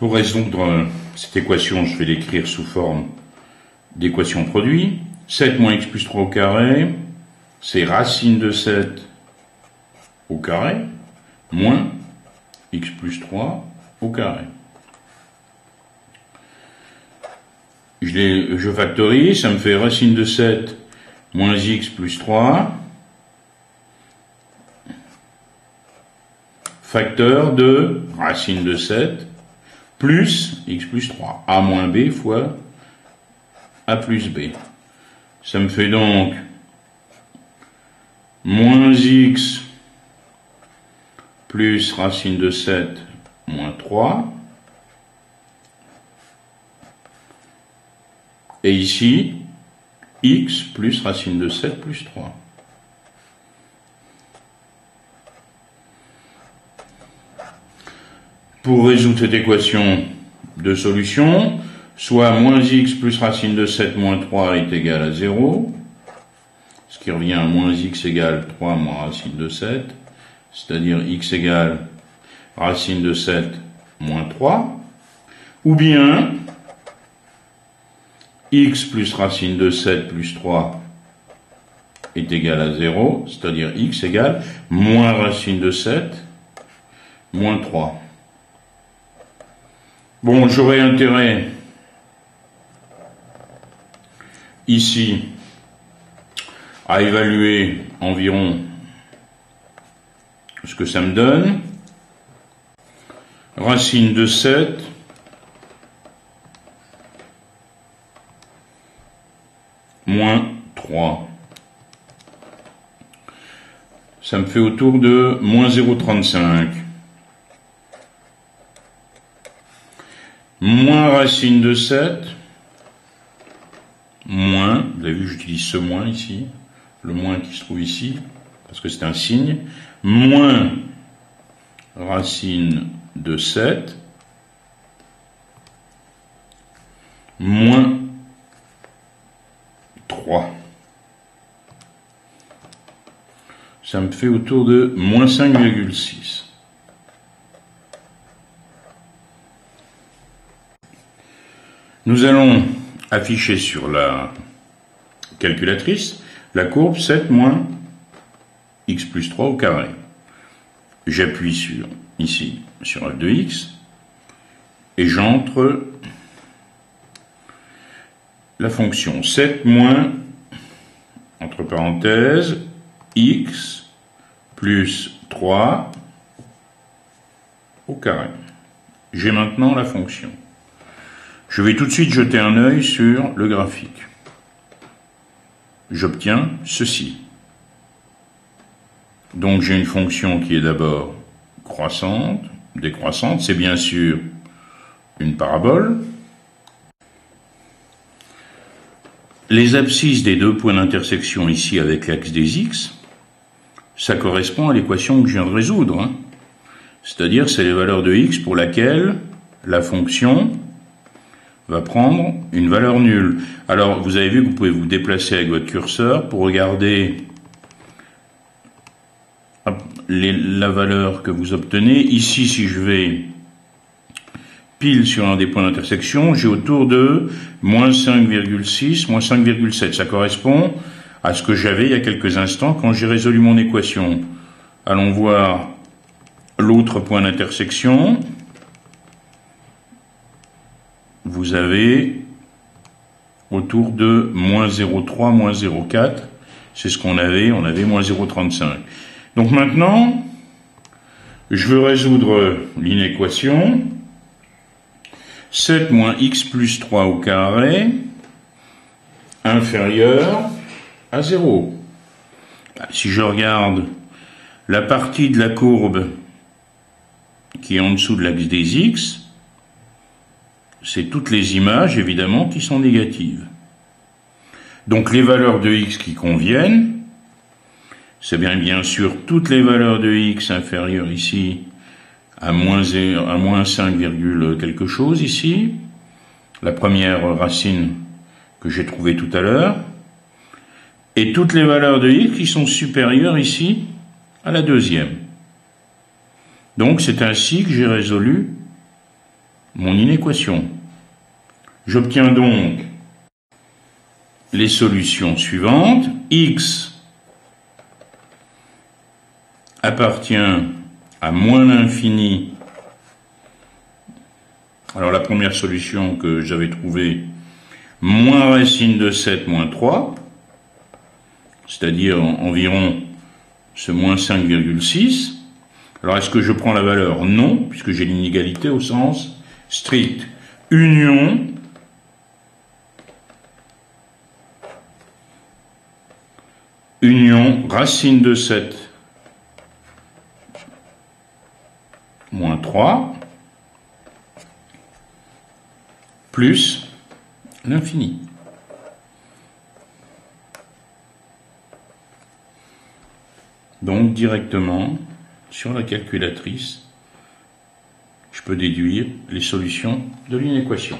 Pour résoudre cette équation, je vais l'écrire sous forme d'équation produit. 7 moins x plus 3 au carré, c'est racine de 7 au carré, moins x plus 3 au carré. Je factorise, ça me fait racine de 7 moins x plus 3, facteur de racine de 7 plus x plus 3, a moins b fois a plus b. Ça me fait donc moins x plus racine de 7 moins 3. Et ici, x plus racine de 7 plus 3. Pour résoudre cette équation de solution, soit moins x plus racine de 7 moins 3 est égal à 0, ce qui revient à moins x égale 3 moins racine de 7, c'est-à-dire x égale racine de 7 moins 3, ou bien x plus racine de 7 plus 3 est égal à 0, c'est-à-dire x égale moins racine de 7 moins 3. Bon, j'aurais intérêt ici à évaluer environ ce que ça me donne. Racine de 7 moins 3. Ça me fait autour de moins 0,35. Moins racine de 7, moins, vous avez vu j'utilise ce moins ici, le moins qui se trouve ici, parce que c'est un signe, moins racine de 7, moins 3. Ça me fait autour de moins 5,6. Nous allons afficher sur la calculatrice la courbe 7 moins x plus 3 au carré. J'appuie sur, ici, sur F de x, et j'entre la fonction 7 moins, entre parenthèses, x plus 3 au carré. J'ai maintenant la fonction. Je vais tout de suite jeter un œil sur le graphique. J'obtiens ceci. Donc j'ai une fonction qui est d'abord croissante, décroissante, c'est bien sûr une parabole. Les abscisses des deux points d'intersection ici avec l'axe des x, ça correspond à l'équation que je viens de résoudre. C'est-à-dire c'est les valeurs de x pour laquelle la fonction va prendre une valeur nulle. Alors, vous avez vu que vous pouvez vous déplacer avec votre curseur pour regarder la valeur que vous obtenez. Ici, si je vais pile sur un des points d'intersection, j'ai autour de moins 5,6, moins 5,7. Ça correspond à ce que j'avais il y a quelques instants quand j'ai résolu mon équation. Allons voir l'autre point d'intersection. Vous avez autour de moins 0,3, moins 0,4. C'est ce qu'on avait, on avait moins 0,35. Donc maintenant, je veux résoudre l'inéquation. 7 moins x plus 3 au carré inférieur à 0. Si je regarde la partie de la courbe qui est en dessous de l'axe des x, c'est toutes les images, évidemment, qui sont négatives. Donc les valeurs de x qui conviennent, c'est bien sûr toutes les valeurs de x inférieures ici à moins 5, quelque chose ici, la première racine que j'ai trouvée tout à l'heure, et toutes les valeurs de x qui sont supérieures ici à la deuxième. Donc c'est ainsi que j'ai résolu mon inéquation. J'obtiens donc les solutions suivantes. X appartient à moins l'infini. Alors la première solution que j'avais trouvée, moins racine de 7 moins 3, c'est-à-dire environ ce moins 5,6. Alors est-ce que je prends la valeur? Non, puisque j'ai l'inégalité au sens strict. Union racine de 7 moins 3 plus l'infini. Donc directement sur la calculatrice, je peux déduire les solutions de l'inéquation.